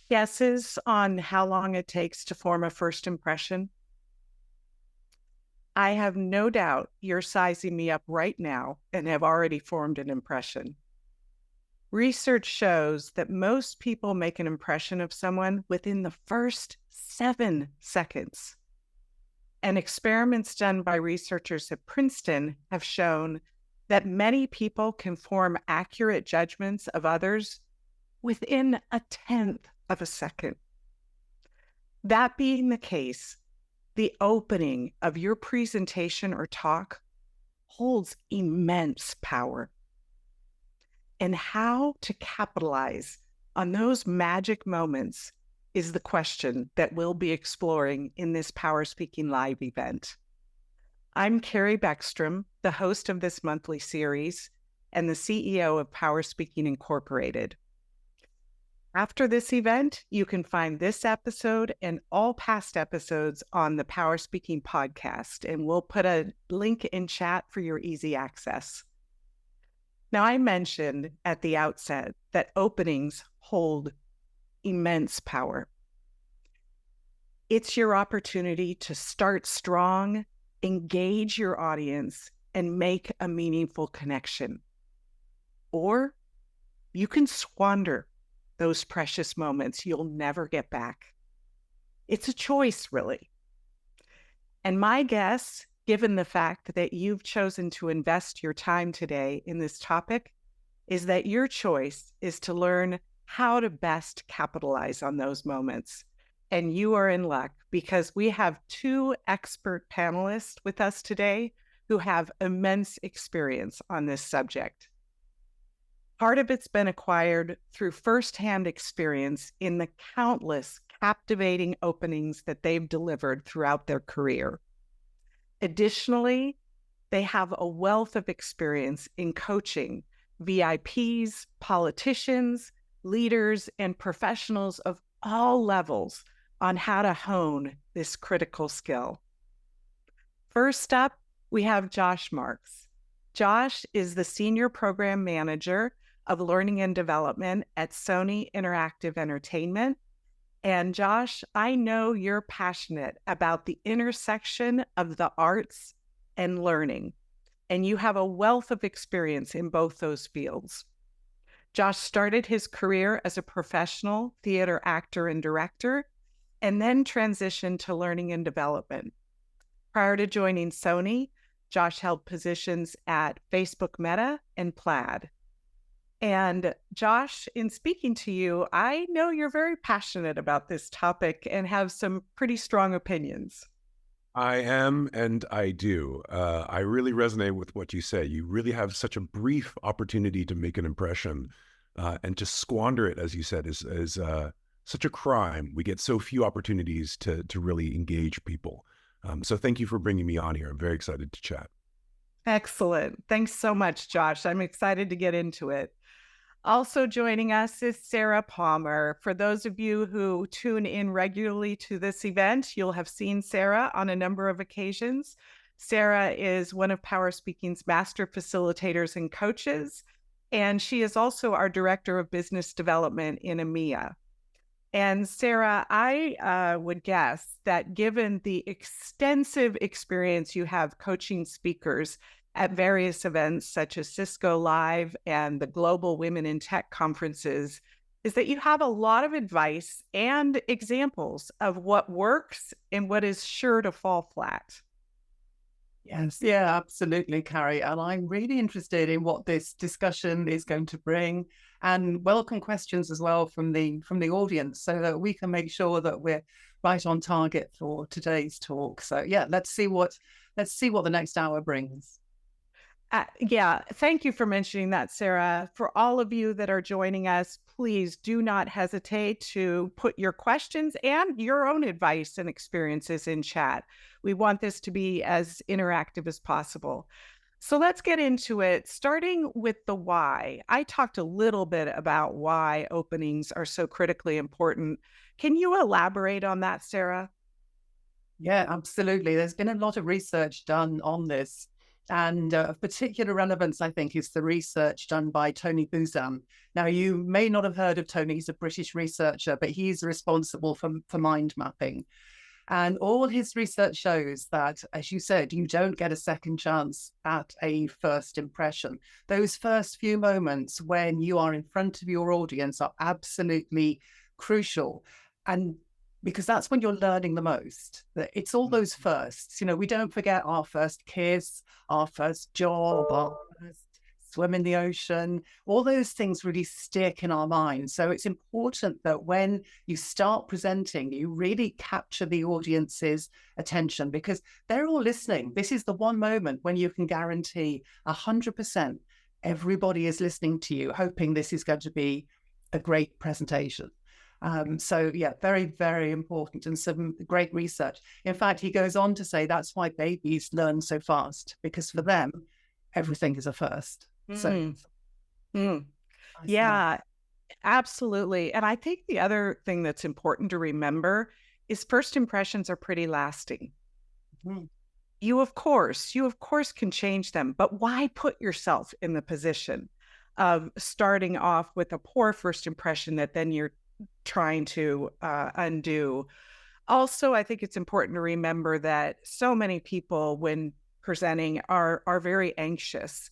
Guesses on how long it takes to form a first impression? I have no doubt you're sizing me up right now and have already formed an impression. Research shows that most people make an impression of someone within the first 7 seconds. And experiments done by researchers at Princeton have shown that many people can form accurate judgments of others within a 10th of a second. That being the case, the opening of your presentation or talk holds immense power. And how to capitalize on those magic moments is the question that we'll be exploring in this PowerSpeaking Live event. I'm Carrie Beckstrom, the host of this monthly series and the CEO of PowerSpeaking Incorporated. After this event, you can find this episode and all past episodes on the PowerSpeaking podcast, and we'll put a link in chat for your easy access. Now, I mentioned at the outset that openings hold immense power. It's your opportunity to start strong, engage your audience, and make a meaningful connection. Or you can squander those precious moments you'll never get back. It's a choice, really. And my guess, given the fact that you've chosen to invest your time today in this topic, is that your choice is to learn how to best capitalize on those moments. And you are in luck because we have 2 expert panelists with us today who have immense experience on this subject. Part of it's been acquired through firsthand experience in the countless captivating openings that they've delivered throughout their career. Additionally, they have a wealth of experience in coaching VIPs, politicians, leaders, and professionals of all levels on how to hone this critical skill. First up, we have Josh Marks. Josh is the Senior Program Manager of Learning and Development at Sony Interactive Entertainment. And Josh, I know you're passionate about the intersection of the arts and learning, and you have a wealth of experience in both those fields. Josh started his career as a professional theater actor and director, and then transitioned to learning and development. Prior to joining Sony, Josh held positions at Facebook Meta and Plaid. And Josh, in speaking to you, I know you're very passionate about this topic and have some pretty strong opinions. I am, and I do. I really resonate with what you say. You really have such a brief opportunity to make an impression, and to squander it, as you said, is such a crime. We get so few opportunities to really engage people. So thank you for bringing me on here. I'm very excited to chat. Excellent. Thanks so much, Josh. I'm excited to get into it. Also joining us is Sarah Palmer. For those of you who tune in regularly to this event, you'll have seen Sarah on a number of occasions. Sarah is one of PowerSpeaking's master facilitators and coaches, and she is also our Director of Business Development in EMEA. And Sarah, I would guess that given the extensive experience you have coaching speakers at various events such as Cisco Live and the Global Women in Tech conferences, is that you have a lot of advice and examples of what works and what is sure to fall flat. Yes, yeah, absolutely, Carrie. And I'm really interested in what this discussion is going to bring, and welcome questions as well from the audience, so that we can make sure that we're right on target for today's talk. So yeah, let's see what the next hour brings. Yeah, thank you for mentioning that, Sarah. For all of you that are joining us, please do not hesitate to put your questions and your own advice and experiences in chat. We want this to be as interactive as possible. So let's get into it, starting with the why. I talked a little bit about why openings are so critically important. Can you elaborate on that, Sarah? Yeah, absolutely. There's been a lot of research done on this. And of particular relevance, I think, is the research done by Tony Buzan. Now, you may not have heard of Tony. He's a British researcher, but he's responsible for mind mapping. And all his research shows that, as you said, you don't get a second chance at a first impression. Those first few moments when you are in front of your audience are absolutely crucial. And because that's when you're learning the most. It's all those firsts. We don't forget our first kiss, our first job, our first swim in the ocean. All those things really stick in our minds. So it's important that when you start presenting, you really capture the audience's attention, because they're all listening. This is the one moment when you can guarantee 100% everybody is listening to you, hoping this is going to be a great presentation. So yeah, very, very important, and some great research. In fact, he goes on to say that's why babies learn so fast, because for them, everything is a first. So Mm. nice enough. Yeah, absolutely. And I think the other thing that's important to remember is first impressions are pretty lasting. Mhm. You of course can change them, but why put yourself in the position of starting off with a poor first impression that then you're trying to undo? Also, I think it's important to remember that so many people, when presenting, are very anxious.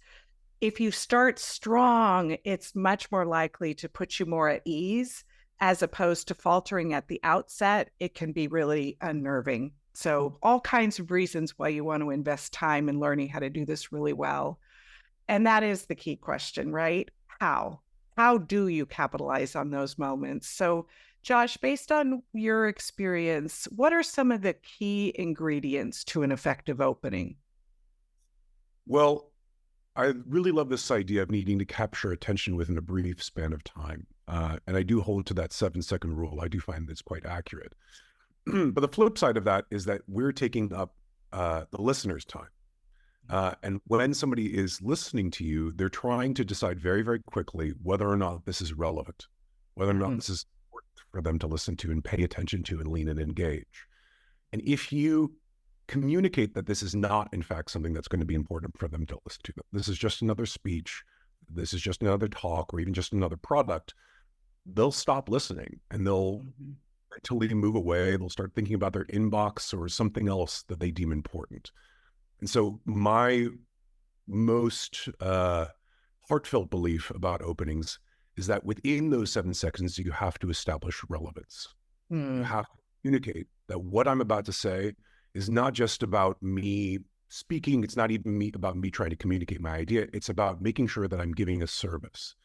If you start strong, it's much more likely to put you more at ease, as opposed to faltering at the outset. It can be really unnerving. So, all kinds of reasons why you want to invest time in learning how to do this really well. And that is the key question, right? How? How do you capitalize on those moments? So, Josh, based on your experience, what are some of the key ingredients to an effective opening? Well, I really love this idea of needing to capture attention within a brief span of time. And I do hold to that 7-second rule. I do find that's quite accurate. But the flip side of that is that we're taking up the listener's time. And when somebody is listening to you, they're trying to decide very, very quickly whether or not this is relevant, whether or not this is important for them to listen to and pay attention to and lean and engage. And if you communicate that this is not, in fact, something that's going to be important for them to listen to, this is just another speech, this is just another talk, or even just another product, they'll stop listening and they'll until they move away, they'll start thinking about their inbox or something else that they deem important. And so my most heartfelt belief about openings is that within those 7 seconds, you have to establish relevance. You have to communicate that what I'm about to say is not just about me speaking. It's not even about me trying to communicate my idea. It's about making sure that I'm giving a service,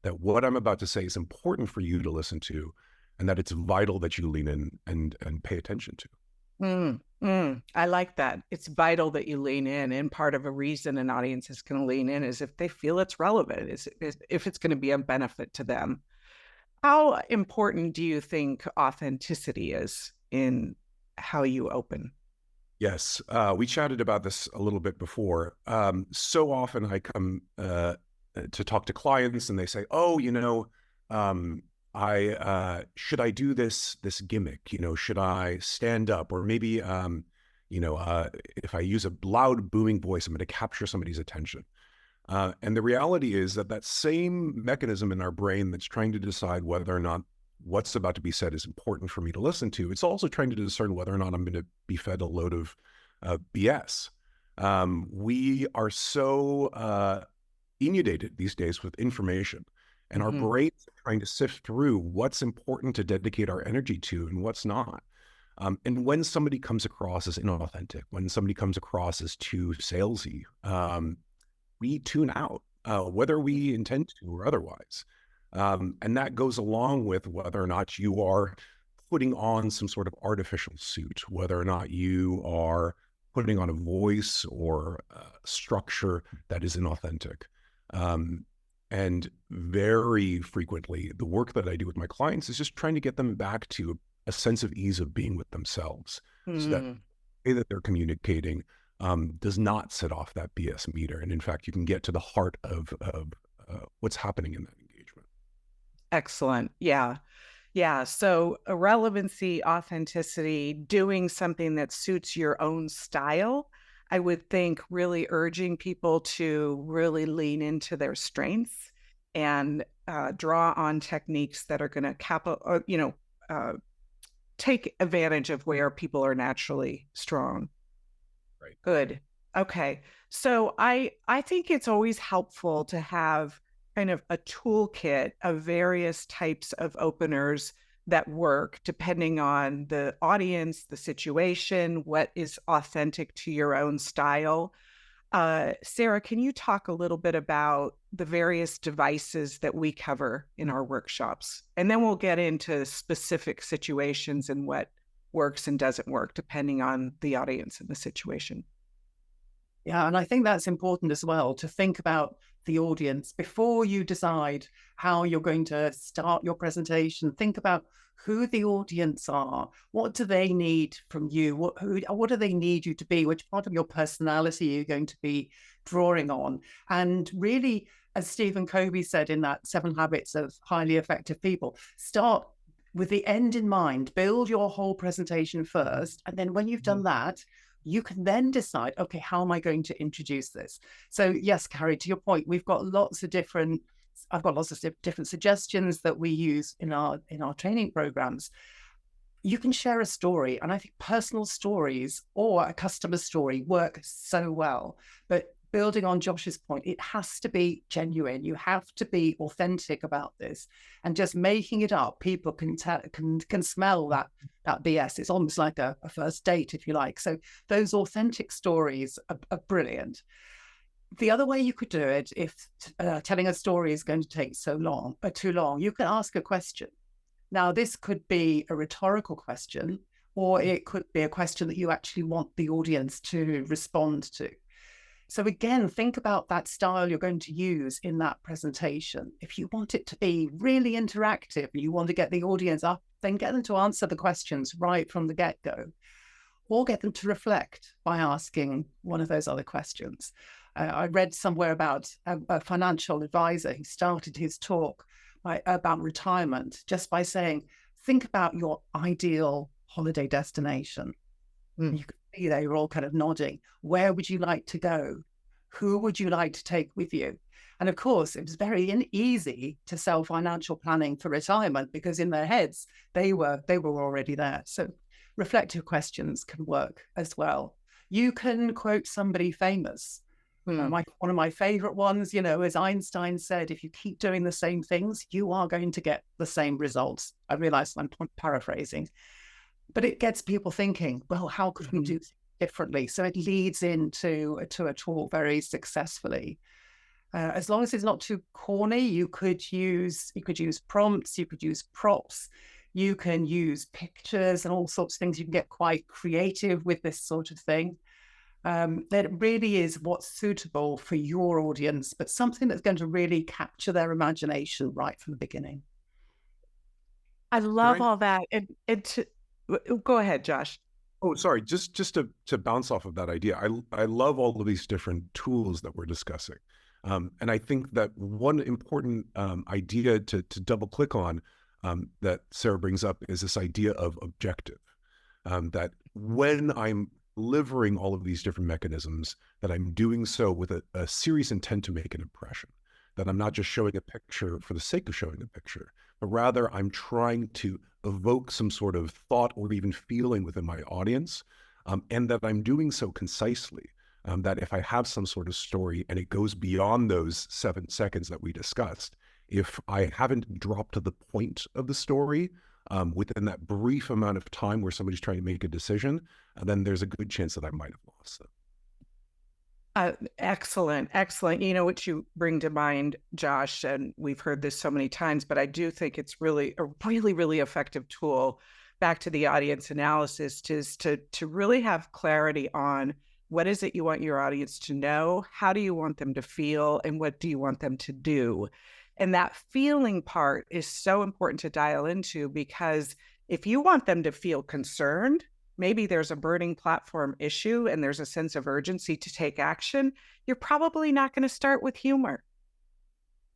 that what I'm about to say is important for you to listen to, and that it's vital that you lean in and pay attention to. I like that. It's vital that you lean in. And part of a reason an audience is going to lean in is if they feel it's relevant, is if it's going to be a benefit to them. How important do you think authenticity is in how you open? Yes, we chatted about this a little bit before. So often I come to talk to clients and they say, "Oh, I should I do this gimmick? Should I stand up? Or maybe if I use a loud booming voice, I'm going to capture somebody's attention." And the reality is that that same mechanism in our brain that's trying to decide whether or not what's about to be said is important for me to listen to. It's also trying to discern whether or not I'm going to be fed a load of BS. We are so inundated these days with information, and our Mhm. brains are trying to sift through what's important to dedicate our energy to and what's not. And when somebody comes across as inauthentic, when somebody comes across as too salesy, we tune out, whether we intend to or otherwise. And that goes along with whether or not you are putting on some sort of artificial suit, whether or not you are putting on a voice or structure that is inauthentic. And very frequently, the work that I do with my clients is just trying to get them back to a sense of ease of being with themselves, so that Mm. the way that they're communicating does not set off that BS meter. And in fact, you can get to the heart of what's happening in that engagement. Excellent. Yeah. Yeah. So, relevancy, authenticity, doing something that suits your own style, I would think really urging people to really lean into their strengths and draw on techniques that are going to uh, take advantage of where people are naturally strong. Right. Good. Okay. So I think it's always helpful to have kind of a toolkit of various types of openers that work depending on the audience, the situation, what is authentic to your own style. Sarah, can you talk a little bit about the various devices that we cover in our workshops? And then we'll get into specific situations and what works and doesn't work depending on the audience and the situation. Yeah, and I think that's important as well to think about the audience before you decide how you're going to start your presentation. Think about who the audience are. What do they need from you? What do they need you to be? Which part of your personality are you going to be drawing on? And really, as Stephen Covey said in that 7 Habits of Highly Effective People, start with the end in mind. Build your whole presentation first, and then when you've done that, you can then decide, okay, how am I going to introduce this? So yes, Carrie, to your point, I've got lots of different suggestions that we use in our training programs. You can share a story, and I think personal stories or a customer story work so well. But building on Josh's point, it has to be genuine. You have to be authentic about this, and just making it up, people can smell that BS. It's almost like a first date, if you like. So those authentic stories are brilliant. The other way you could do it, if telling a story is going to take too long, you can ask a question. Now, this could be a rhetorical question, or it could be a question that you actually want the audience to respond to. So again, think about that style you're going to use in that presentation. If you want it to be really interactive, you want to get the audience up, then get them to answer the questions right from the get-go, or get them to reflect by asking one of those other questions. I read somewhere about a financial advisor who started his talk about retirement just by saying, think about your ideal holiday destination. Mm. You could see they were all kind of nodding. Where would you like to go? Who would you like to take with you? And of course, it was very easy to sell financial planning for retirement because in their heads, they were already there. So reflective questions can work as well. You can quote somebody famous. Mm. One of my favorite ones, as Einstein said, if you keep doing the same things, you are going to get the same results. I realize I'm paraphrasing, but it gets people thinking, well, how could we do differently? So it leads into a talk very successfully. As long as it's not too corny, you could use prompts, you could use props, you can use pictures and all sorts of things. You can get quite creative with this sort of thing. That really is what's suitable for your audience, but something that's going to really capture their imagination right from the beginning. I Can love I? all that. Go ahead, Josh. Oh, sorry. Just to bounce off of that idea, I love all of these different tools that we're discussing, and I think that one important idea to double click on that Sarah brings up is this idea of objective. That when I'm delivering all of these different mechanisms, that I'm doing so with a serious intent to make an impression. That I'm not just showing a picture for the sake of showing a picture, but rather I'm trying to evoke some sort of thought or even feeling within my audience, and that I'm doing so concisely. That if I have some sort of story and it goes beyond those 7 seconds that we discussed, if I haven't dropped to the point of the story within that brief amount of time where somebody's trying to make a decision, then there's a good chance that I might have lost them. Excellent, excellent. You know what you bring to mind, Josh, and we've heard this so many times, but I do think it's really a really effective tool. Back to the audience analysis, to really have clarity on what is it you want your audience to know, how do you want them to feel, and what do you want them to do. And that feeling part is so important to dial into, because if you want them to feel concerned, maybe there's a burning platform issue and there's a sense of urgency to take action, you're probably not going to start with humor.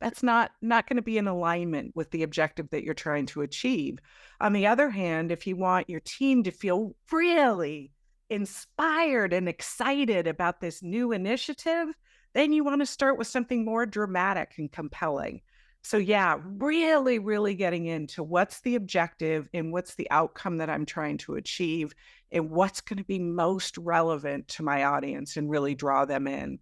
That's not going to be in alignment with the objective that you're trying to achieve. On the other hand, if you want your team to feel really inspired and excited about this new initiative, then you want to start with something more dramatic and compelling. So yeah, really getting into what's the objective and what's the outcome that I'm trying to achieve and what's going to be most relevant to my audience and really draw them in.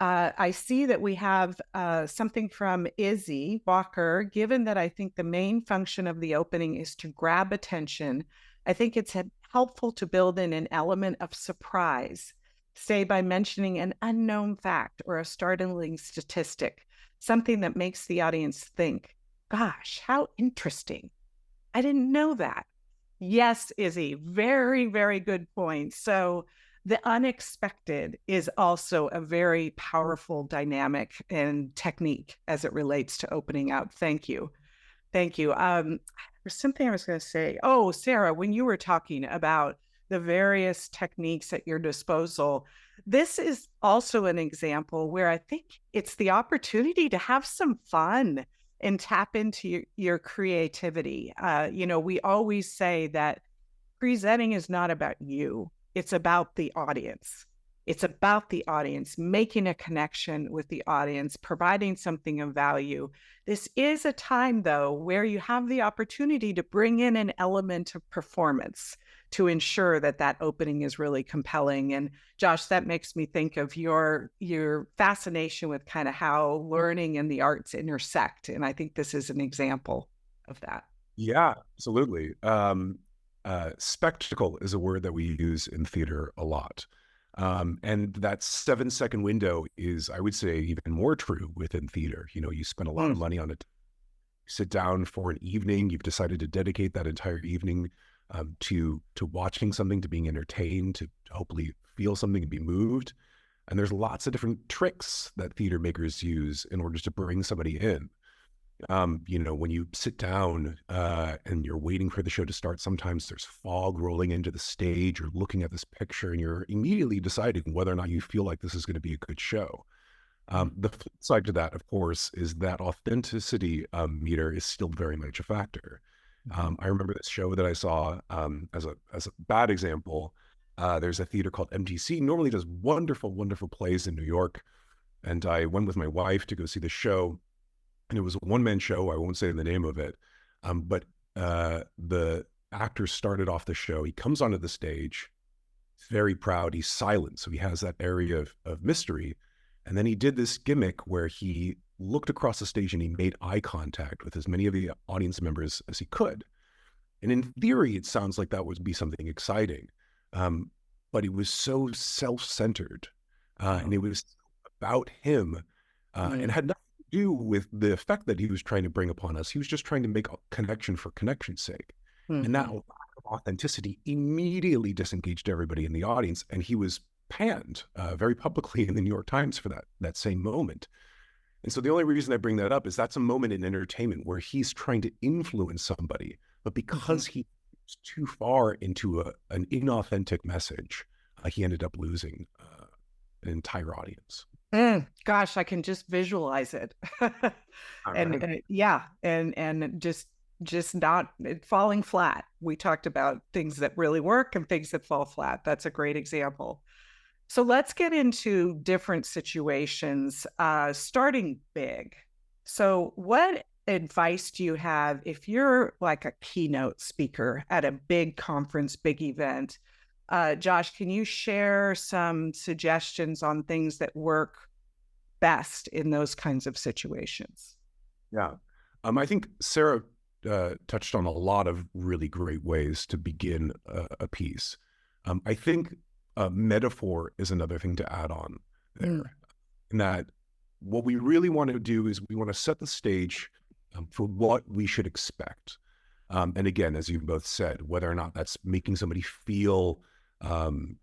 I see that we have something from Izzy Walker. Given that I think the main function of the opening is to grab attention, I think it's helpful to build in an element of surprise, say by mentioning an unknown fact or a startling statistic, something that makes the audience think, gosh, how interesting. I didn't know that. Yes, Izzy, very good point. So the unexpected is also a very powerful dynamic and technique as it relates to opening out. Thank you. Thank you. There's something I was going to say. Oh, Sarah, when you were talking about the various techniques at your disposal, this is also an example where I think it's the opportunity to have some fun and tap into your creativity. We always say that presenting is not about you. It's about the audience. It's about the audience, making a connection with the audience, providing something of value. This is a time, though, where you have the opportunity to bring in an element of performance to ensure that that opening is really compelling. And Josh, that makes me think of your fascination with kind of how learning and the arts intersect. And I think this is an example of that. Yeah, absolutely. Spectacle is a word that we use in theater a lot. And that 7-second window is, I would say, even more true within theater. You spend a lot of money on it. Sit down for an evening. You've decided to dedicate that entire evening to watching something, to being entertained, to hopefully feel something and be moved. And there's lots of different tricks that theater makers use in order to bring somebody in. When you sit down and you're waiting for the show to start, sometimes there's fog rolling into the stage. You're looking at this picture and you're immediately deciding whether or not you feel like this is going to be a good show. The flip side to that, of course, is that authenticity meter is still very much a factor. I remember this show that I saw as a bad example. There's a theater called MTC, normally does wonderful plays in New York. And I went with my wife to go see the show. And it was a one-man show. I won't say the name of it. But the actor started off the show. He comes onto the stage, very proud. He's silent. So he has that area of mystery. And then he did this gimmick where he looked across the stage and he made eye contact with as many of the audience members as he could. And in theory, it sounds like that would be something exciting. But it was so self-centered. And it was about him and had nothing do with the effect that he was trying to bring upon us. He was just trying to make a connection for connection's sake. And that lack of authenticity immediately disengaged everybody in the audience. And he was panned very publicly in the New York Times for that same moment. And so the only reason I bring that up is that's a moment in entertainment where he's trying to influence somebody, but because he was too far into an inauthentic message, he ended up losing an entire audience. Gosh, I can just visualize it. And just not falling flat. We talked about things that really work and things that fall flat. That's a great example. So let's get into different situations, starting big. So what advice do you have if you're like a keynote speaker at a big conference, big event? Josh, can you share some suggestions on things that work best in those kinds of situations? Yeah. I think Sarah touched on a lot of really great ways to begin a piece. I think metaphor is another thing to add on there. In that what we really want to do is we want to set the stage for what we should expect. And again, as you both said, whether or not that's making somebody feel um,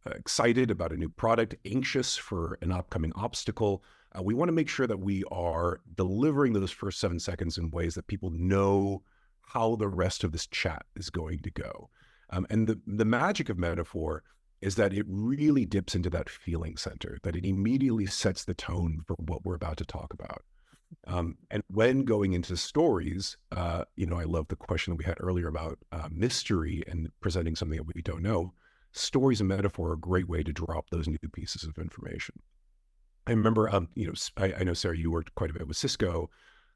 excited about a new product, anxious for an upcoming obstacle. We want to make sure that we are delivering those first 7 seconds in ways that people know how the rest of this chat is going to go. And the magic of metaphor is that it really dips into that feeling center, that it immediately sets the tone for what we're about to talk about. And when going into stories, I love the question that we had earlier about mystery and presenting something that we don't know. Stories and metaphor are a great way to drop those new pieces of information. I remember, I know, Sarah, you worked quite a bit with Cisco.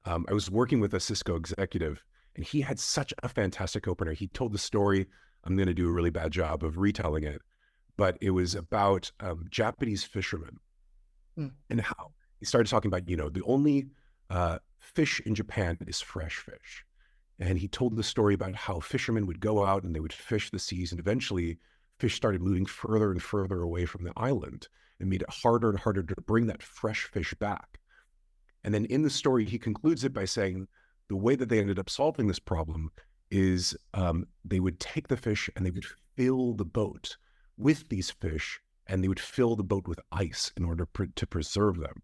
I was working with a Cisco executive, and he had such a fantastic opener. He told the story. I'm going to do a really bad job of retelling it, but it was about Japanese fishermen and how he started talking about, the only fish in Japan is fresh fish. And he told the story about how fishermen would go out and they would fish the seas, and eventually fish started moving further and further away from the island and made it harder and harder to bring that fresh fish back. And then in the story, he concludes it by saying the way that they ended up solving this problem is they would take the fish and they would fill the boat with these fish, and they would fill the boat with ice in order to preserve them.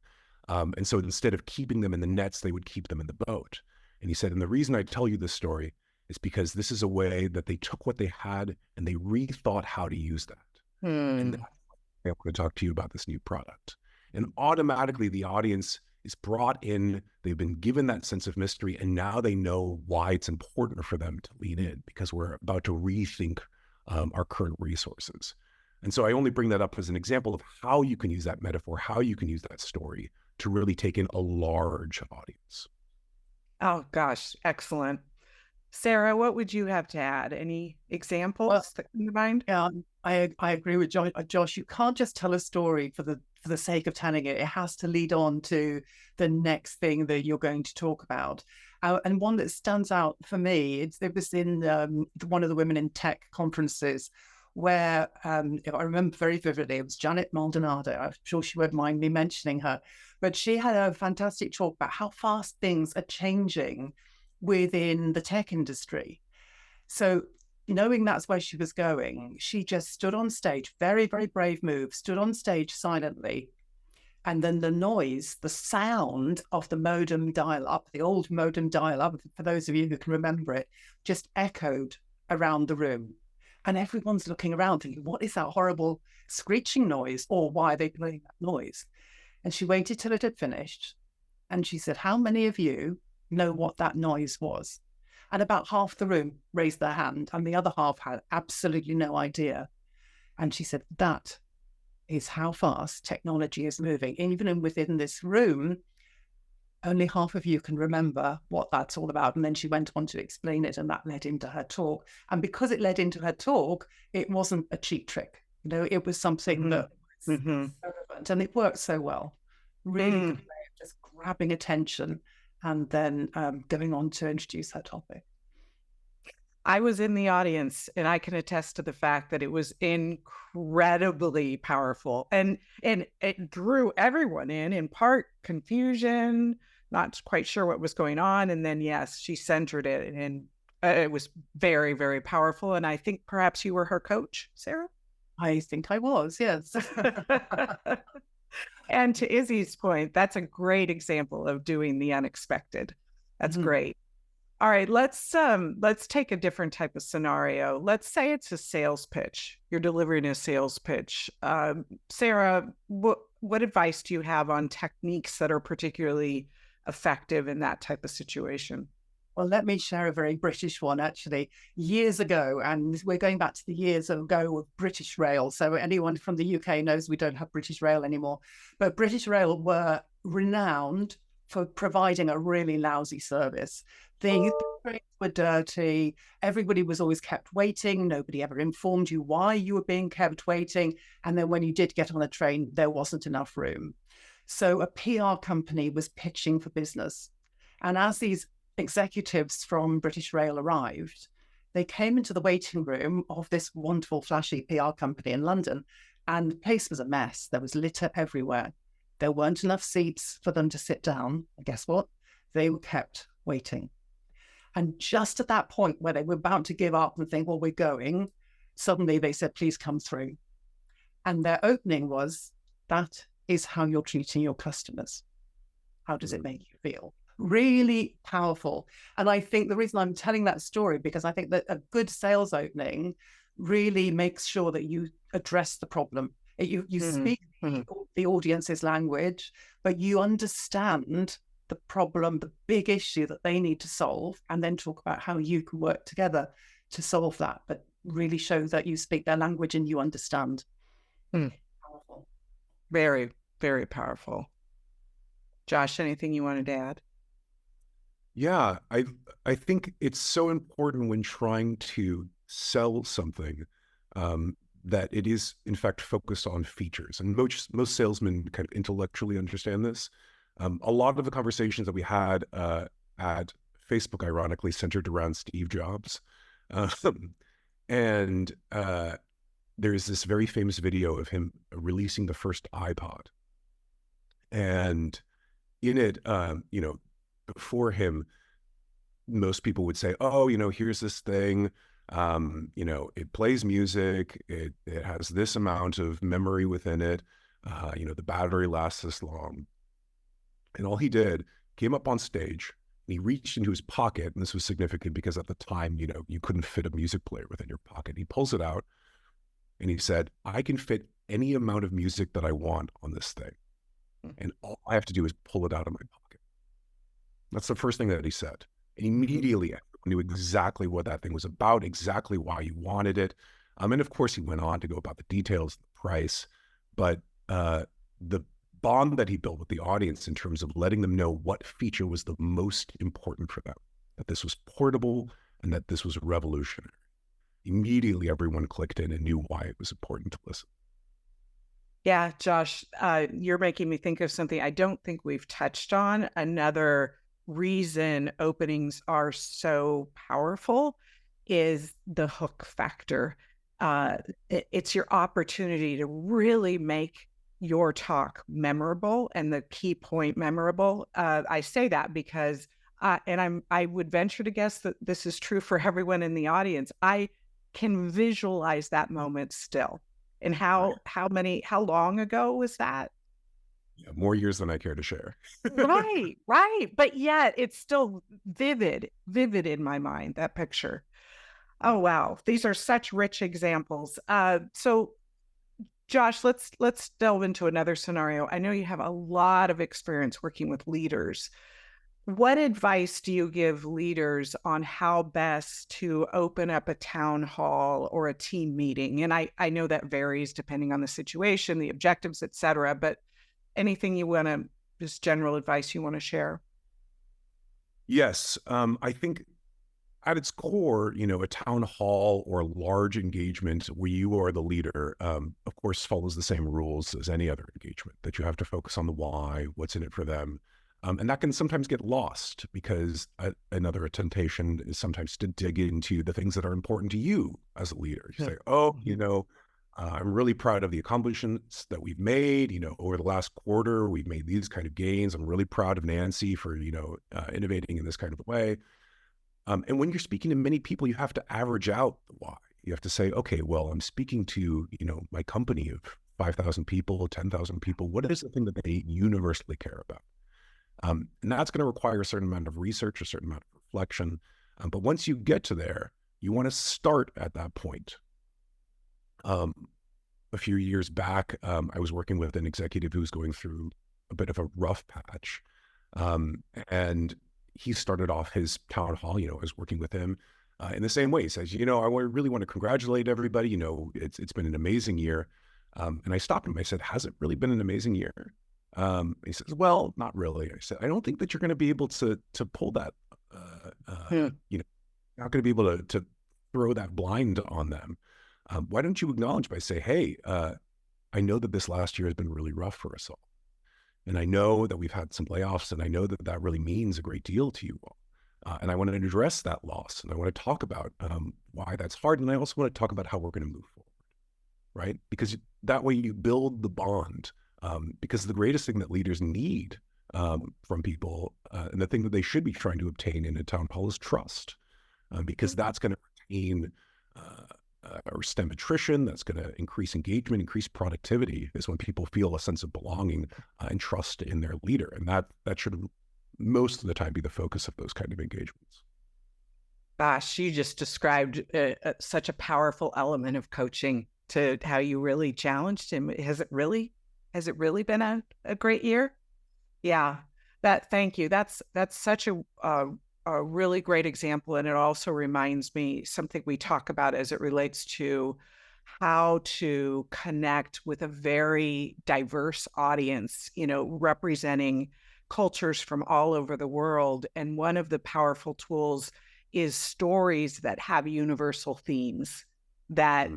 And so instead of keeping them in the nets, they would keep them in the boat. And he said, and the reason I tell you this story is because this is a way that they took what they had and they rethought how to use that. And that's why I want to talk to you about this new product. And automatically the audience is brought in, they've been given that sense of mystery, and now they know why it's important for them to lean in, because we're about to rethink our current resources. And so I only bring that up as an example of how you can use that metaphor, how you can use that story to really take in a large audience. Oh, gosh, excellent. Sarah, what would you have to add? Any examples that come to mind? Yeah, I agree with Josh. You can't just tell a story for the sake of telling it. It has to lead on to the next thing that you're going to talk about. And one that stands out for me, it was in one of the Women in Tech conferences where I remember very vividly, it was Janet Maldonado. I'm sure she won't mind me mentioning her, but she had a fantastic talk about how fast things are changing within the tech industry. So knowing that's where she was going, she just stood on stage, very, very brave move, stood on stage silently. And then the noise, the sound of the modem dial-up, the old modem dial-up, for those of you who can remember it, just echoed around the room. And everyone's looking around thinking, what is that horrible screeching noise? Or why are they playing that noise? And she waited till it had finished. And she said, how many of you know what that noise was? And about half the room raised their hand, and the other half had absolutely no idea. And she said, that is how fast technology is moving. Even within this room, only half of you can remember what that's all about. And then she went on to explain it, and that led into her talk. And because it led into her talk, it wasn't a cheap trick. It was something that was relevant, and it worked so well. Really just grabbing attention and then going on to introduce her topic. I was in the audience, and I can attest to the fact that it was incredibly powerful, and it drew everyone in part confusion, not quite sure what was going on. And then, yes, she centered it, and it was very, very powerful. And I think perhaps you were her coach, Sarah? I think I was, yes. And to Izzy's point, that's a great example of doing the unexpected. That's great. All right, let's take a different type of scenario. Let's say it's a sales pitch. You're delivering a sales pitch. Sarah, what advice do you have on techniques that are particularly effective in that type of situation? Well, let me share a very British one, actually. Years ago, and we're going back to the years ago of British Rail. So anyone from the UK knows we don't have British Rail anymore. But British Rail were renowned for providing a really lousy service. The trains were dirty. Everybody was always kept waiting. Nobody ever informed you why you were being kept waiting. And then when you did get on a train, there wasn't enough room. So a PR company was pitching for business. And as these executives from British Rail arrived, they came into the waiting room of this wonderful, flashy PR company in London, and the place was a mess. There was litter everywhere. There weren't enough seats for them to sit down. And guess what? They were kept waiting. And just at that point where they were about to give up and think, well, we're going, suddenly they said, please come through. And their opening was, that is how you're treating your customers. How does it make you feel? Really powerful. And I think the reason I'm telling that story, because I think that a good sales opening really makes sure that you address the problem. You speak the audience's language, but you understand the problem, the big issue that they need to solve, and then talk about how you can work together to solve that, but really show that you speak their language and you understand. Powerful. Very, very powerful. Josh, anything you wanted to add? Yeah, I think it's so important when trying to sell something that it is in fact focused on features. And most salesmen kind of intellectually understand this. A lot of the conversations that we had at Facebook, ironically, centered around Steve Jobs. And there's this very famous video of him releasing the first iPod. And in it, before him, most people would say, oh, here's this thing, it plays music, it has this amount of memory within it, the battery lasts this long. And all he did, came up on stage, and he reached into his pocket, and this was significant because at the time, you couldn't fit a music player within your pocket. He pulls it out, and he said, I can fit any amount of music that I want on this thing. And all I have to do is pull it out of my pocket. That's the first thing that he said. And immediately I knew exactly what that thing was about, exactly why you wanted it. And of course, he went on to go about the details, the price, but the bond that he built with the audience in terms of letting them know what feature was the most important for them, that this was portable and that this was revolutionary. Immediately, everyone clicked in and knew why it was important to listen. Yeah, Josh, you're making me think of something I don't think we've touched on. Another reason openings are so powerful is the hook factor. It's your opportunity to really make your talk memorable and the key point memorable. I say that because, and I would venture to guess that this is true for everyone in the audience. I can visualize that moment still. And how long ago was that? Yeah, more years than I care to share. Right. But yet it's still vivid in my mind, that picture. Oh, wow. These are such rich examples. So Josh, let's delve into another scenario. I know you have a lot of experience working with leaders. What advice do you give leaders on how best to open up a town hall or a team meeting? And I know that varies depending on the situation, the objectives, et cetera, but anything you want to, just general advice you want to share? Yes. I think at its core, a town hall or large engagement where you are the leader, of course, follows the same rules as any other engagement, that you have to focus on the why, what's in it for them. And that can sometimes get lost because another temptation is sometimes to dig into the things that are important to you as a leader. You say, oh, I'm really proud of the accomplishments that we've made. Over the last quarter, we've made these kind of gains. I'm really proud of Nancy for, innovating in this kind of a way. And when you're speaking to many people, you have to average out the why. You have to say, okay, well, I'm speaking to, my company of 5,000 people, 10,000 people. What is the thing that they universally care about? And that's going to require a certain amount of research, a certain amount of reflection. But once you get to there, you want to start at that point. A few years back, I was working with an executive who was going through a bit of a rough patch. And he started off his town hall, I was working with him in the same way. He says, I really want to congratulate everybody. It's been an amazing year. And I stopped him. I said, has it really been an amazing year? He says, well, not really. I said, I don't think that you're going to be able to pull that, Hmm. you know, not going to be able to throw that blind on them. Why don't you acknowledge by say, hey, I know that this last year has been really rough for us all. And I know that we've had some layoffs, and I know that that really means a great deal to you all. And I want to address that loss, and I want to talk about why that's hard. And I also want to talk about how we're going to move forward, right? Because that way you build the bond. Because the greatest thing that leaders need from people, and the thing that they should be trying to obtain in a town hall is trust, because that's going to retain or stem attrition. That's going to increase engagement, increase productivity, is when people feel a sense of belonging and trust in their leader. And that should most of the time be the focus of those kind of engagements. Gosh, you just described such a powerful element of coaching to how you really challenged him. Has it really been a great year? Yeah, thank you. That's such a really great example. And it also reminds me something we talk about as it relates to how to connect with a very diverse audience, representing cultures from all over the world. And one of the powerful tools is stories that have universal themes that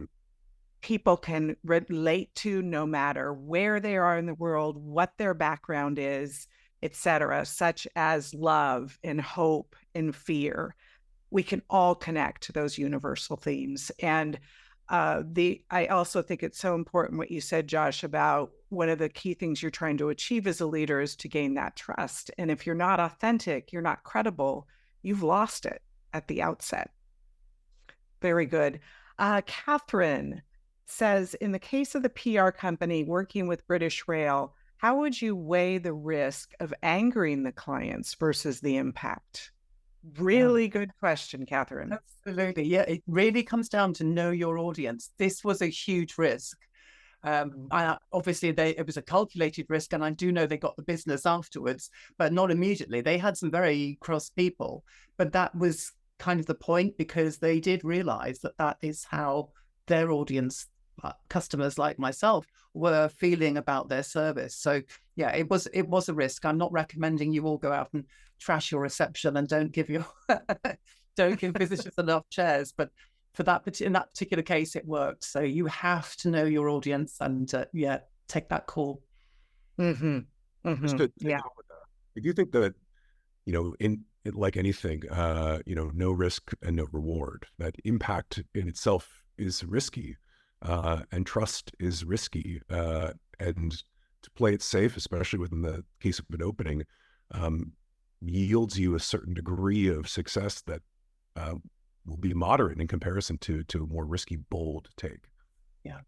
people can relate to no matter where they are in the world, what their background is, etc., such as love and hope and fear. We can all connect to those universal themes. And I also think it's so important what you said, Josh, about one of the key things you're trying to achieve as a leader is to gain that trust. And if you're not authentic, you're not credible, you've lost it at the outset. Very good. Catherine says, in the case of the PR company working with British Rail, how would you weigh the risk of angering the clients versus the impact? Really good question, Catherine. Absolutely. Yeah, it really comes down to know your audience. This was a huge risk. Obviously, it was a calculated risk, and I do know they got the business afterwards, but not immediately. They had some very cross people, but that was kind of the point, because they did realize that that is how their audience, customers like myself, were feeling about their service. So yeah, it was a risk. I'm not recommending you all go out and trash your reception and don't give visitors enough chairs, but in that particular case, it worked. So you have to know your audience and take that call. Mm-hmm. Just Mm-hmm. to Yeah. with that, I do think that, in like anything, no risk and no reward. That impact in itself is risky, and trust is risky, and to play it safe, especially within the case of an opening, yields you a certain degree of success that will be moderate in comparison to a more risky, bold take. Yeah.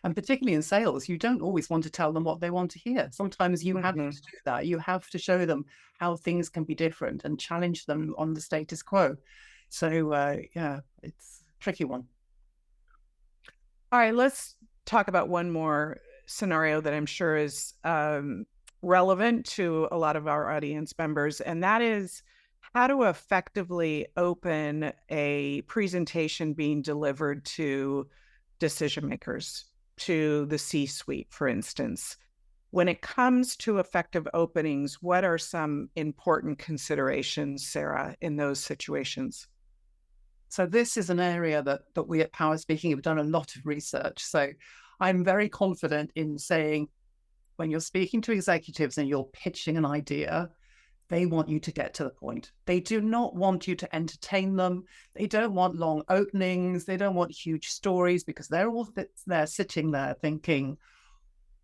And particularly in sales, you don't always want to tell them what they want to hear. Sometimes you have to do that. You have to show them how things can be different and challenge them on the status quo. So, it's a tricky one. All right, let's talk about one more scenario that I'm sure is relevant to a lot of our audience members, and that is how to effectively open a presentation being delivered to decision makers, to the C-suite, for instance. When it comes to effective openings, what are some important considerations, Sarah, in those situations? So this is an area that we at PowerSpeaking have done a lot of research. So I'm very confident in saying, when you're speaking to executives and you're pitching an idea, they want you to get to the point. They do not want you to entertain them. They don't want long openings. They don't want huge stories, because they're all there sitting there thinking,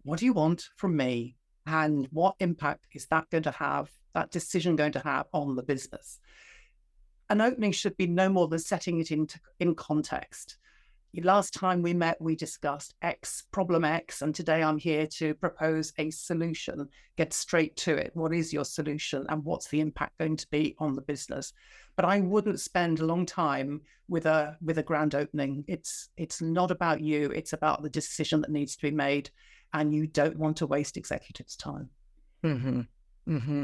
what do you want from me? And what impact is that decision going to have on the business? An opening should be no more than setting it in context. Last time we met, we discussed problem X, and today I'm here to propose a solution. Get straight to it. What is your solution, and what's the impact going to be on the business? But I wouldn't spend a long time with a grand opening. It's not about you. It's about the decision that needs to be made, and you don't want to waste executives' time. Mm-hmm. Mm-hmm.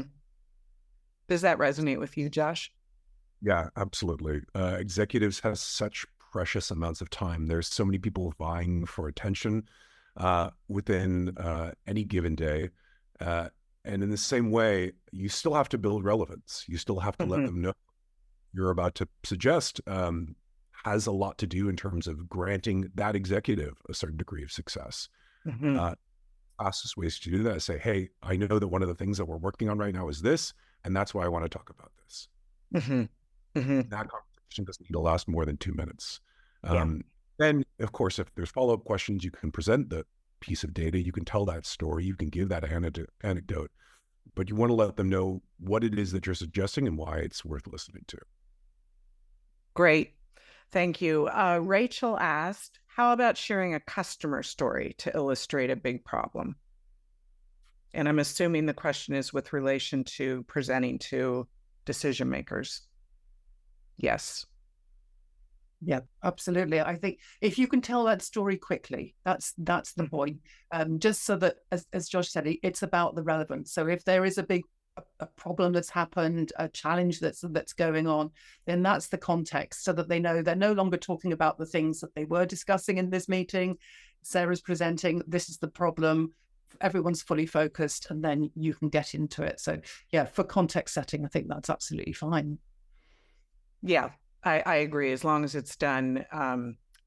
Does that resonate with you, Josh? Yeah, absolutely. Executives have such precious amounts of time. There's so many people vying for attention within any given day. And in the same way, you still have to build relevance. You still have to let Mhm. them know you're about to suggest has a lot to do in terms of granting that executive a certain degree of success. Mhm. Fastest ways to do that is say, hey, I know that one of the things that we're working on right now is this, and that's why I want to talk about this. Mhm. Mhm. That conversation doesn't need to last more than 2 minutes. Yeah. Um, then, of course, if there's follow-up questions, you can present the piece of data, you can tell that story, you can give that anecdote, but you want to let them know what it is that you're suggesting and why it's worth listening to. Great. Thank you. Rachel asked, how about sharing a customer story to illustrate a big problem? And I'm assuming the question is with relation to presenting to decision makers. Yes. Yeah, absolutely. I think if you can tell that story quickly, that's the point. Just so that, as Josh said, it's about the relevance. So if there is a problem that's happened, a challenge that's going on, then that's the context, so that they know they're no longer talking about the things that they were discussing in this meeting. Sarah's presenting, this is the problem. Everyone's fully focused, and then you can get into it. So yeah, for context setting, I think that's absolutely fine. Yeah, I agree. As long as it's done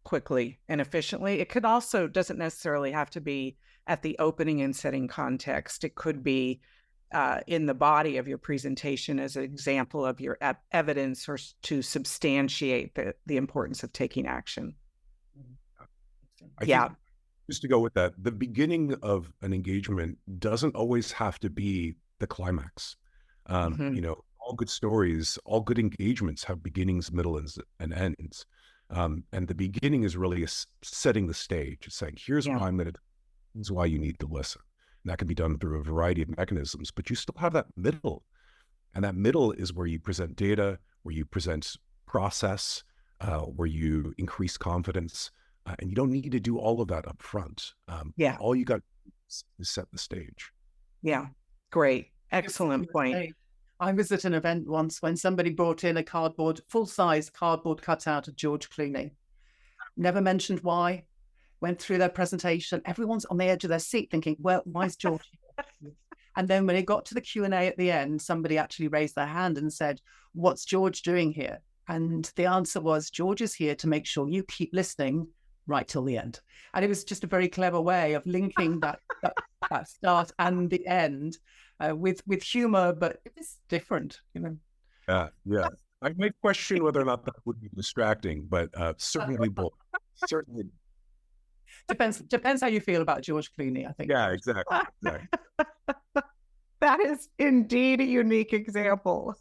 quickly and efficiently. It could also doesn't necessarily have to be at the opening and setting context. It could be in the body of your presentation as an example of your evidence or to substantiate the importance of taking action. I Yeah. think just to go with that, the beginning of an engagement doesn't always have to be the climax. Mhm. All good stories, all good engagements have beginnings, middle, and ends. And the beginning is really setting the stage. It's saying, here's Yeah. why I'm going to, here's why you need to listen. And that can be done through a variety of mechanisms, but you still have that middle. And that middle is where you present data, where you present process, where you increase confidence. And you don't need to do all of that up front. Yeah. All you got is set the stage. Yeah. Great. Excellent point. I was at an event once when somebody brought in a full-size cardboard cutout of George Clooney. Never mentioned why. Went through their presentation. Everyone's on the edge of their seat thinking, well, why is George here? And then when it got to the Q&A at the end, somebody actually raised their hand and said, what's George doing here? And the answer was, George is here to make sure you keep listening right till the end. And it was just a very clever way of linking that start and the end with humor, but it was different, Yeah. I might question whether or not that would be distracting, but certainly both. Certainly. Depends how you feel about George Clooney, I think. Yeah, exactly. That is indeed a unique example.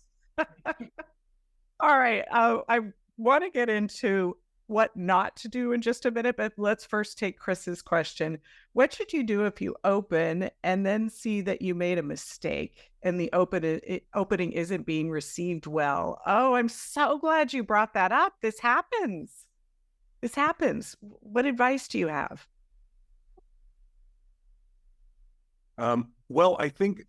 All right. I want to get into what not to do in just a minute, but let's first take Chris's question. What should you do if you open and then see that you made a mistake and the opening isn't being received well? Oh, I'm so glad you brought that up. This happens. This happens. What advice do you have? Well, I think,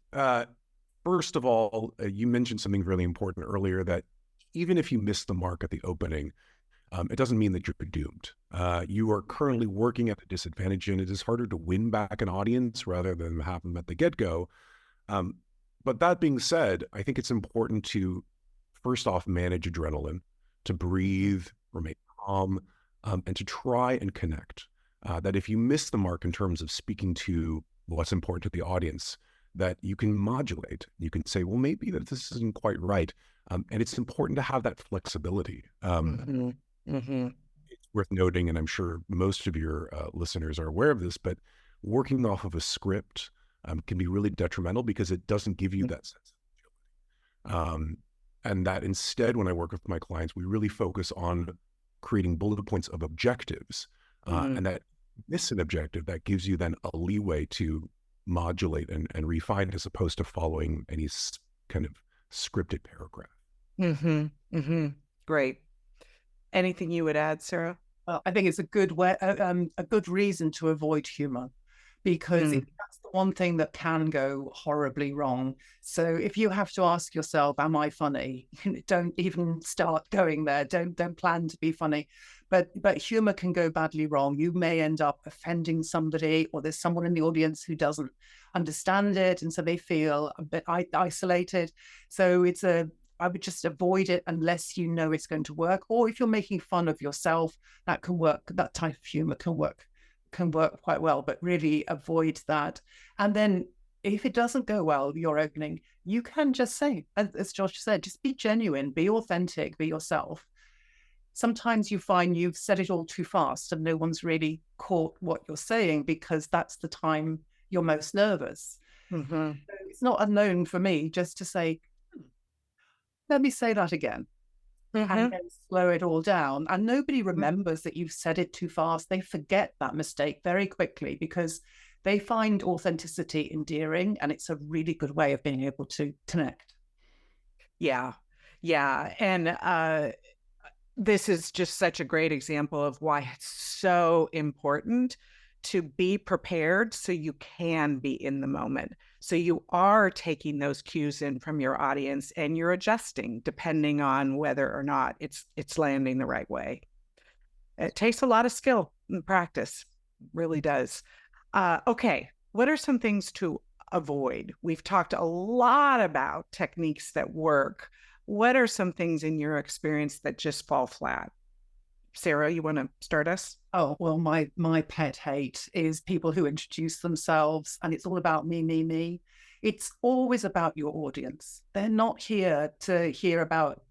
first of all, you mentioned something really important earlier, that even if you miss the mark at the opening, it doesn't mean that you're doomed. You are currently working at a disadvantage, and it is harder to win back an audience rather than have them at the get-go. But that being said, I think it's important to, first off, manage adrenaline, to breathe, remain calm, and to try and connect. That if you miss the mark in terms of speaking to what's important to the audience, that you can modulate. You can say, well, maybe that this isn't quite right. And it's important to have that flexibility. It's worth noting, and I'm sure most of your listeners are aware of this, but working off of a script can be really detrimental because it doesn't give you that sense of agility. And that instead, when I work with my clients, we really focus on creating bullet points of objectives. And that miss an objective, that gives you then a leeway to modulate and refine, as opposed to following any kind of scripted paragraph. Great. Anything you would add, Sarah? Well, I think it's a good way, a good reason to avoid humor, because that's the one thing that can go horribly wrong. So if you have to ask yourself, am I funny? Don't even start going there. Don't plan to be funny. But humor can go badly wrong. You may end up offending somebody, or there's someone in the audience who doesn't understand it, and so they feel a bit isolated. So I would just avoid it unless you know it's going to work. Or if you're making fun of yourself, that can work. That type of humor can work quite well, but really avoid that. And then if it doesn't go well, your opening, you can just say, as Josh said, just be genuine, be authentic, be yourself. Sometimes you find you've said it all too fast and no one's really caught what you're saying because that's the time you're most nervous. Mm-hmm. So it's not unknown for me just to say, let me say that again. Mm-hmm. And then slow it all down. And nobody remembers that you've said it too fast. They forget that mistake very quickly because they find authenticity endearing, and it's a really good way of being able to connect. Yeah. Yeah. And this is just such a great example of why it's so important to be prepared so you can be in the moment. So you are taking those cues in from your audience and you're adjusting depending on whether or not it's landing the right way. It takes a lot of skill and practice, really does. Okay, what are some things to avoid? We've talked a lot about techniques that work. What are some things in your experience that just fall flat? Sarah, you want to start us? Oh, well, my pet hate is people who introduce themselves and it's all about me, me, me. It's always about your audience. They're not here to hear about,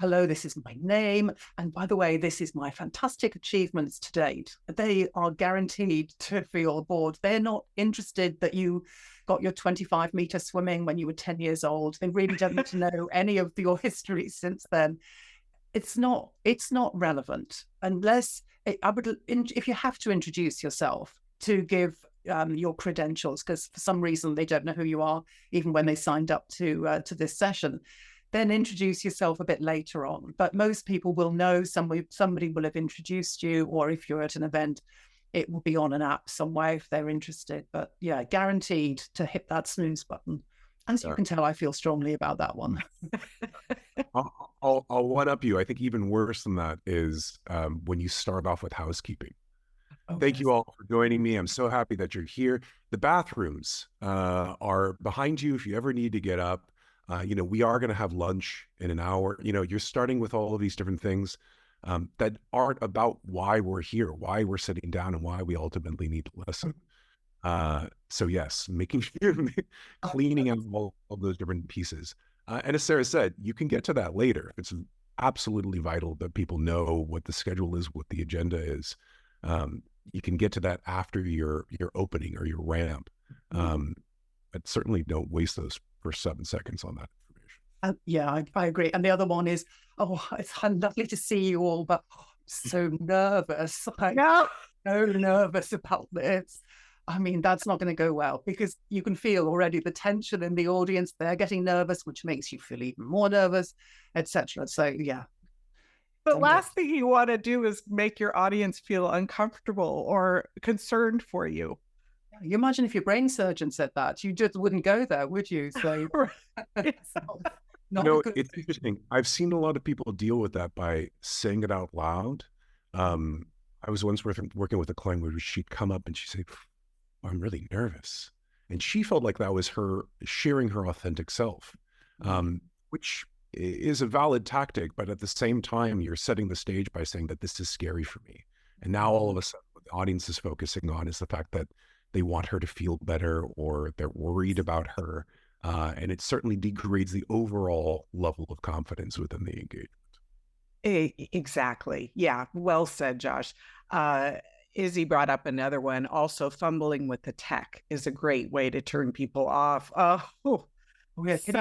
hello, this is my name. And by the way, this is my fantastic achievements to date. They are guaranteed to feel bored. They're not interested that you got your 25-meter swimming when you were 10 years old. They really don't need to know any of your history since then. It's not relevant unless if you have to introduce yourself to give your credentials, because for some reason they don't know who you are, even when they signed up to this session, then introduce yourself a bit later on. But most people will know somebody will have introduced you, or if you're at an event, it will be on an app somewhere if they're interested. But yeah, guaranteed to hit that snooze button. As you can tell, I feel strongly about that one. I'll one up you. I think even worse than that is when you start off with housekeeping. Thank you all for joining me. I'm so happy that you're here. The bathrooms are behind you if you ever need to get up. We are going to have lunch in an hour. You're starting with all of these different things that aren't about why we're here, why we're sitting down, and why we ultimately need to listen. So yes, making sure, cleaning out all those different pieces. And as Sarah said, you can get to that later. It's absolutely vital that people know what the schedule is, what the agenda is. You can get to that after your opening or your ramp. But certainly don't waste those first 7 seconds on that information. Yeah, I agree. And the other one is, it's lovely to see you all, but so nervous. So nervous about this. I mean, that's not going to go well because you can feel already the tension in the audience. They're getting nervous, which makes you feel even more nervous, etc. So yeah. The last thing you want to do is make your audience feel uncomfortable or concerned for you. You imagine if your brain surgeon said that, you just wouldn't go there, would you? So it's interesting. I've seen a lot of people deal with that by saying it out loud. I was once working with a client where she'd come up and she'd say, I'm really nervous. And she felt like that was her sharing her authentic self, which is a valid tactic. But at the same time, you're setting the stage by saying that this is scary for me. And now all of a sudden, what the audience is focusing on is the fact that they want her to feel better or they're worried about her. And it certainly degrades the overall level of confidence within the engagement. Exactly. Yeah. Well said, Josh. Izzy brought up another one. Also, fumbling with the tech is a great way to turn people off. Such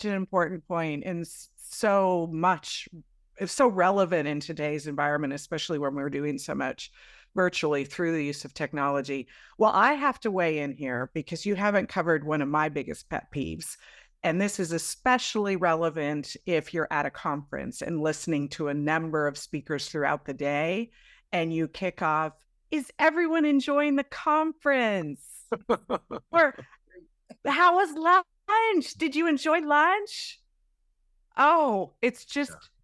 an important point, and so much. It's so relevant in today's environment, especially when we're doing so much virtually through the use of technology. Well, I have to weigh in here because you haven't covered one of my biggest pet peeves. And this is especially relevant if you're at a conference and listening to a number of speakers throughout the day and you kick off, is everyone enjoying the conference? Or how was lunch? Did you enjoy lunch? Oh, it's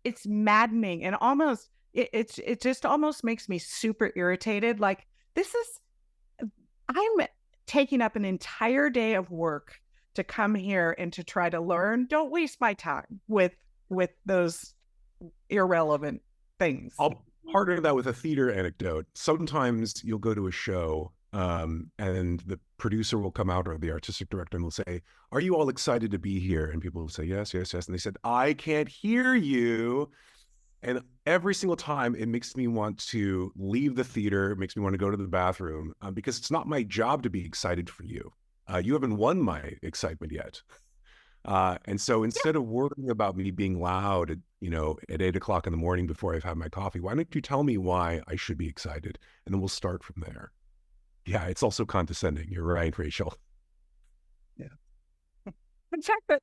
it's maddening and almost it just almost makes me super irritated. Like, this is I'm taking up an entire day of work to come here and to try to learn. Don't waste my time with those irrelevant things. I'll partner that with a theater anecdote. Sometimes you'll go to a show, and the producer will come out, or the artistic director, and will say, "Are you all excited to be here?" And people will say, "Yes, yes, yes." And they said, "I can't hear you." And every single time it makes me want to leave the theater, it makes me want to go to the bathroom, because it's not my job to be excited for you. You haven't won my excitement yet. And so instead of worrying about me being loud at, at 8 o'clock in the morning before I've had my coffee, why don't you tell me why I should be excited? And then we'll start from there. Yeah, it's also condescending. You're right, Rachel. Yeah. The fact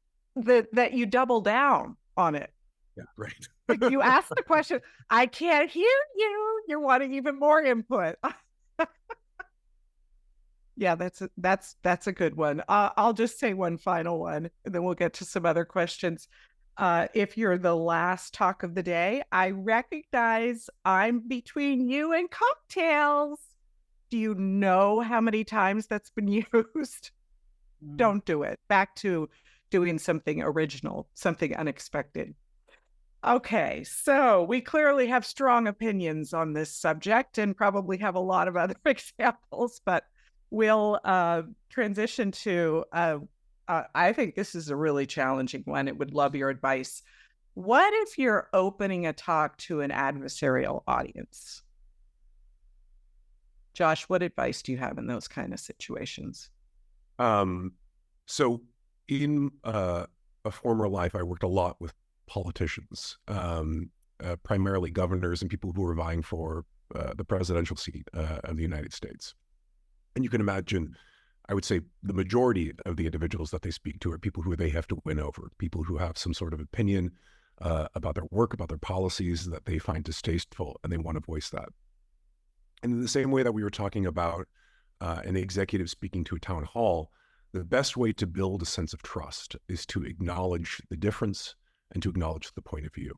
that you double down on it. Yeah, right. Like, you ask the question, "I can't hear you." You're wanting even more input. Yeah, that's a good one. I'll just say one final one, and then we'll get to some other questions. If you're the last talk of the day, I recognize I'm between you and cocktails. Do you know how many times that's been used? Don't do it. Back to doing something original, something unexpected. Okay, so we clearly have strong opinions on this subject and probably have a lot of other examples, but we'll transition to, I think this is a really challenging one. It would love your advice. What if you're opening a talk to an adversarial audience? Josh, what advice do you have in those kind of situations? So in a former life, I worked a lot with politicians, primarily governors and people who were vying for the presidential seat of the United States. And you can imagine, I would say the majority of the individuals that they speak to are people who they have to win over, people who have some sort of opinion about their work, about their policies that they find distasteful, and they want to voice that. And in the same way that we were talking about an executive speaking to a town hall, the best way to build a sense of trust is to acknowledge the difference and to acknowledge the point of view.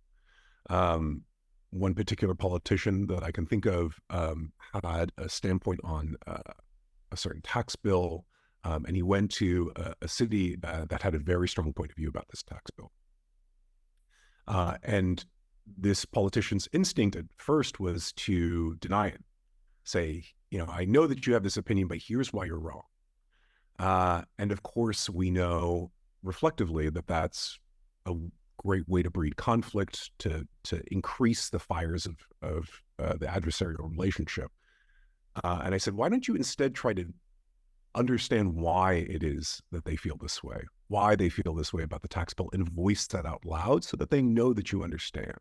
One particular politician that I can think of had a standpoint on a certain tax bill, and he went to a city that had a very strong point of view about this tax bill. And this politician's instinct at first was to deny it, say, I know that you have this opinion, but here's why you're wrong. And of course, we know reflectively that that's a great way to breed conflict, to increase the fires of the adversarial relationship. And I said, why don't you instead try to understand why it is that they feel this way, why they feel this way about the tax bill, and voice that out loud so that they know that you understand.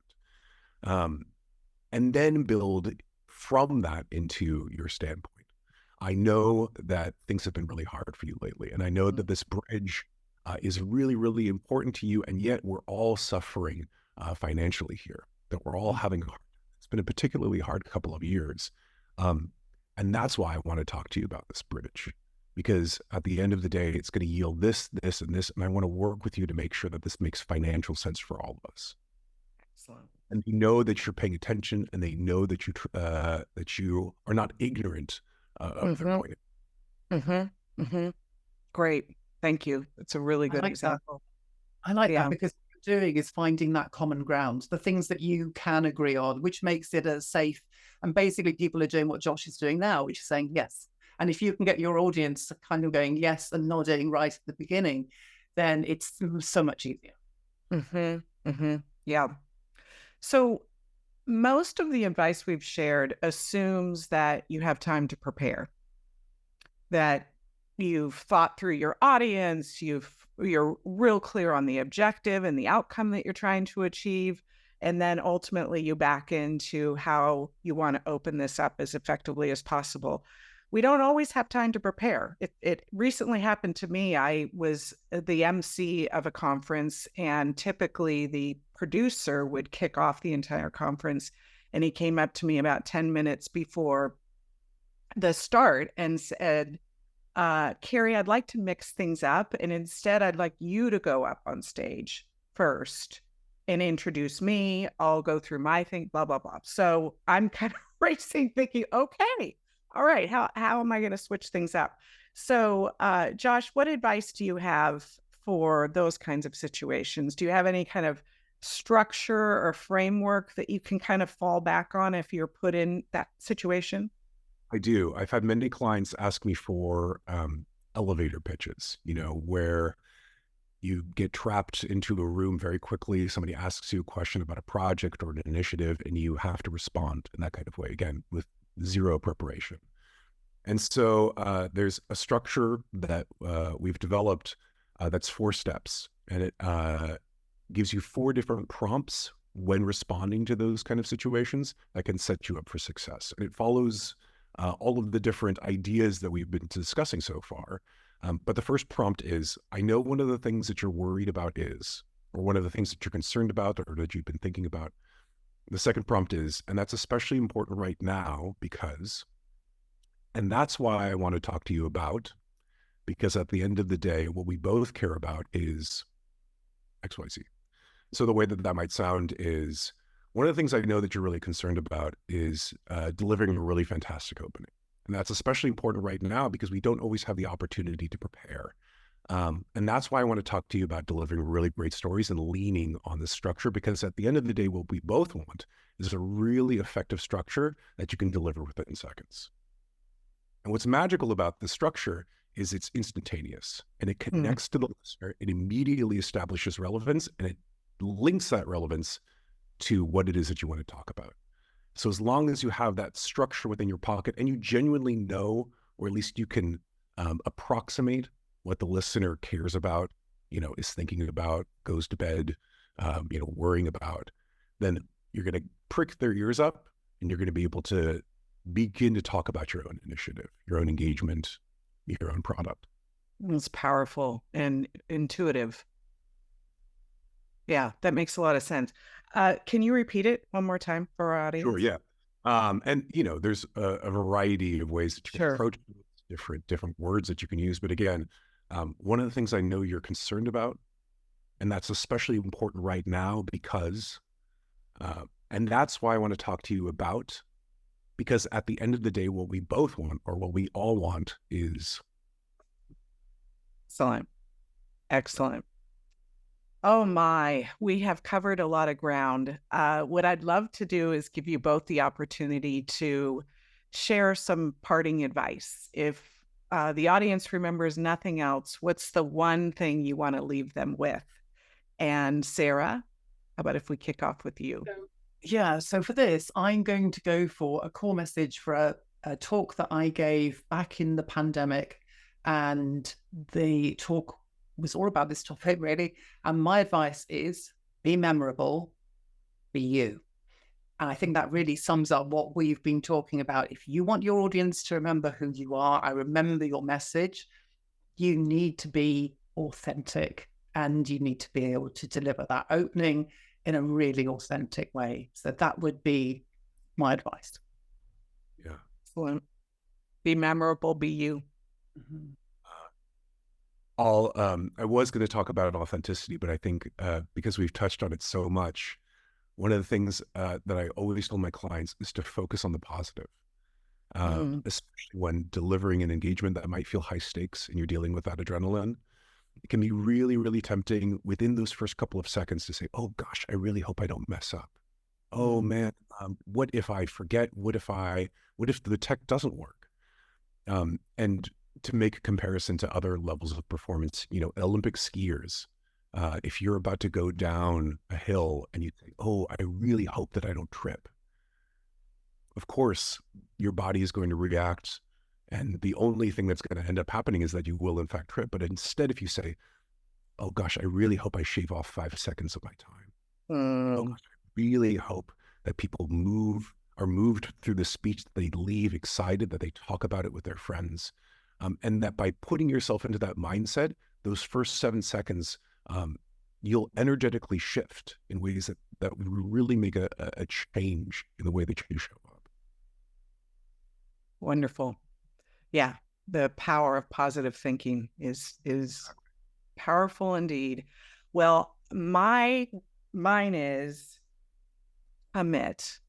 And then build from that into your standpoint. I know that things have been really hard for you lately, and I know that this bridge is really, really important to you, and yet we're all suffering financially here, that we're all having, it's been a particularly hard couple of years. And that's why I want to talk to you about this bridge, because at the end of the day, it's going to yield this, this, and this, and I want to work with you to make sure that this makes financial sense for all of us. Excellent. And they know that you're paying attention, and they know that you are not ignorant of their point. Great. Thank you. It's a really good example. I like that, because what you're doing is finding that common ground, the things that you can agree on, which makes it a safe. And basically people are doing what Josh is doing now, which is saying yes. And if you can get your audience kind of going yes and nodding right at the beginning, then it's so much easier. Yeah. So most of the advice we've shared assumes that you have time to prepare, that you've thought through your audience, you're real clear on the objective and the outcome that you're trying to achieve. And then ultimately you back into how you want to open this up as effectively as possible. We don't always have time to prepare. It recently happened to me. I was the MC of a conference, and typically the producer would kick off the entire conference. And he came up to me about 10 minutes before the start and said, Carrie, I'd like to mix things up. And instead, I'd like you to go up on stage first and introduce me. I'll go through my thing, blah, blah, blah. So I'm kind of racing, thinking, okay, all right, how am I going to switch things up? So, Josh, what advice do you have for those kinds of situations? Do you have any kind of structure or framework that you can kind of fall back on if you're put in that situation? I do. I've had many clients ask me for elevator pitches, where you get trapped into a room very quickly. Somebody asks you a question about a project or an initiative, and you have to respond in that kind of way, again, with zero preparation. And so there's a structure that we've developed that's 4 steps, and it gives you 4 different prompts when responding to those kind of situations that can set you up for success. And it follows all of the different ideas that we've been discussing so far. But the first prompt is, I know one of the things that you're worried about is, or one of the things that you're concerned about or that you've been thinking about. The second prompt is, and that's especially important right now because, and that's why I want to talk to you about, because at the end of the day, what we both care about is XYZ. So the way that might sound is, one of the things I know that you're really concerned about is delivering a really fantastic opening. And that's especially important right now because we don't always have the opportunity to prepare. And that's why I want to talk to you about delivering really great stories and leaning on the structure, because at the end of the day, what we both want is a really effective structure that you can deliver within seconds. And what's magical about the structure is it's instantaneous and it connects to the listener. It immediately establishes relevance and it links that relevance to what it is that you want to talk about. So as long as you have that structure within your pocket and you genuinely know, or at least you can approximate what the listener cares about, is thinking about, goes to bed, worrying about, then you're going to prick their ears up and you're going to be able to begin to talk about your own initiative, your own engagement, your own product. It's powerful and intuitive. Yeah, that makes a lot of sense. Can you repeat it one more time for our audience? Sure, yeah. And there's a variety of ways that you can approach different words that you can use. But again, one of the things I know you're concerned about, and that's especially important right now because, and that's why I want to talk to you about, because at the end of the day, what we both want, or what we all want, is excellent. Excellent. Oh my, we have covered a lot of ground. What I'd love to do is give you both the opportunity to share some parting advice. If the audience remembers nothing else, what's the one thing you want to leave them with? And Sarah, how about if we kick off with you? Yeah, so for this, I'm going to go for a core message for a talk that I gave back in the pandemic. And the talk was all about this topic, really. And my advice is be memorable, be you. And I think that really sums up what we've been talking about. If you want your audience to remember who you are, I remember your message, you need to be authentic and you need to be able to deliver that opening in a really authentic way. So that would be my advice. Yeah. Excellent. Be memorable, be you. Mm-hmm. I was going to talk about authenticity, but I think because we've touched on it so much, one of the things that I always tell my clients is to focus on the positive, especially when delivering an engagement that might feel high stakes and you're dealing with that adrenaline. It can be really, really tempting within those first couple of seconds to say, oh gosh, I really hope I don't mess up. Oh man, what if I forget? What if the tech doesn't work? And to make a comparison to other levels of performance, Olympic skiers, if you're about to go down a hill and you think, oh, I really hope that I don't trip. Of course, your body is going to react. And the only thing that's going to end up happening is that you will in fact trip. But instead, if you say, oh gosh, I really hope I shave off 5 seconds of my time. Oh gosh, I really hope that people are moved through the speech, that they leave excited, that they talk about it with their friends. And that by putting yourself into that mindset, those first 7 seconds, you'll energetically shift in ways that will really make a change in the way that you show up. Wonderful. Yeah, the power of positive thinking is powerful indeed. Well, my Mine is commit.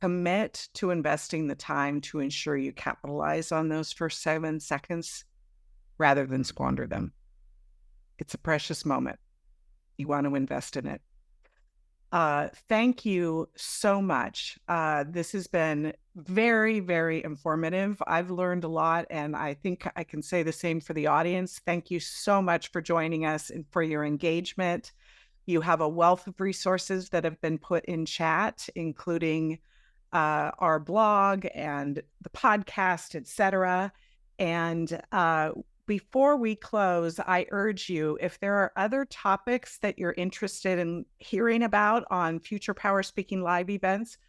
Commit to investing the time to ensure you capitalize on those first 7 seconds rather than squander them. It's a precious moment. You want to invest in it. Thank you so much. This has been very, very informative. I've learned a lot, and I think I can say the same for the audience. Thank you so much for joining us and for your engagement. You have a wealth of resources that have been put in chat, including our blog and the podcast, etc. And before we close, I urge you, if there are other topics that you're interested in hearing about on future Power Speaking Live events,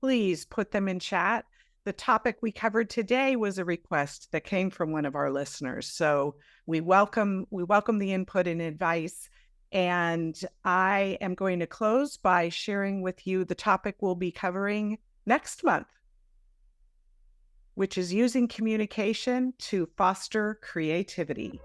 please put them in chat. The topic we covered today was a request that came from one of our listeners. So we welcome the input and advice. And I am going to close by sharing with you the topic we'll be covering next month, which is using communication to foster creativity.